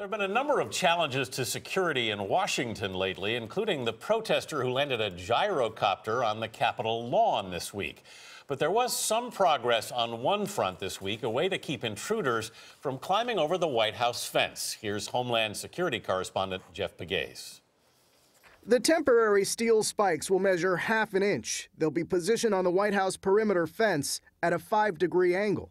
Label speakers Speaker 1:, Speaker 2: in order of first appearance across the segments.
Speaker 1: There have been a number of challenges to security in Washington lately, including the protester who landed a gyrocopter on the Capitol lawn this week. But there was some progress on one front this week, a way to keep intruders from climbing over the White House fence. Here's Homeland Security correspondent Jeff Pegues.
Speaker 2: The temporary steel spikes will measure ½ an inch. They'll be positioned on the White House perimeter fence at a 5-degree angle.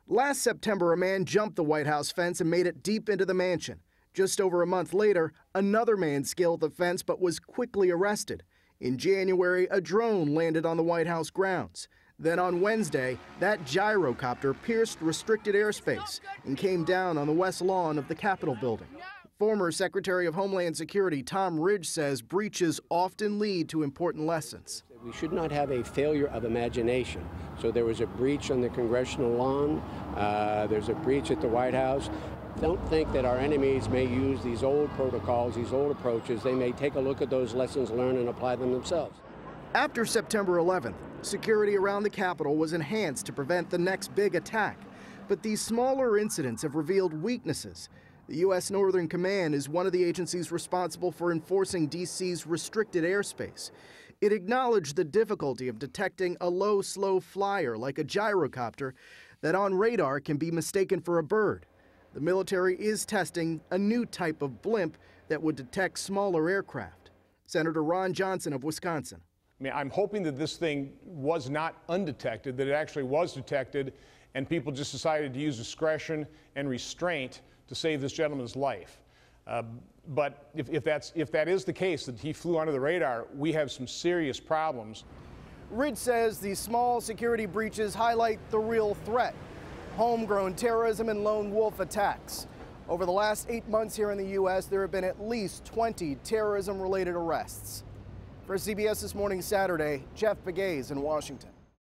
Speaker 2: Last September, a man jumped the White House fence and made it deep into the mansion. Just over a month later, another man scaled the fence but was quickly arrested. In January, a drone landed on the White House grounds. Then on Wednesday, that gyrocopter pierced restricted airspace and came down on the west lawn of the Capitol building. Former Secretary of Homeland Security Tom Ridge says breaches often lead to important lessons.
Speaker 3: We should not have a failure of imagination. So there was a breach on the congressional lawn, there's a breach at the White House. Don't think that our enemies may use these old protocols, these old approaches. They may take a look at those lessons learned and apply them themselves.
Speaker 2: After September 11th, security around the Capitol was enhanced to prevent the next big attack. But these smaller incidents have revealed weaknesses. The U.S. Northern Command is one of the agencies responsible for enforcing D.C.'s restricted airspace. It acknowledged the difficulty of detecting a low, slow flyer like a gyrocopter that on radar can be mistaken for a bird. The military is testing a new type of blimp that would detect smaller aircraft. Senator Ron Johnson of Wisconsin.
Speaker 4: I'm hoping that this thing was not undetected, that it actually was detected, and people just decided to use discretion and restraint to save this gentleman's life. But if that is the case, that he flew under the radar, we have some serious problems.
Speaker 2: Ridge says these small security breaches highlight the real threat: homegrown terrorism and lone wolf attacks. Over the last 8 months here in the U.S., there have been at least 20 terrorism-related arrests. For CBS This Morning Saturday, Jeff Pegues in Washington.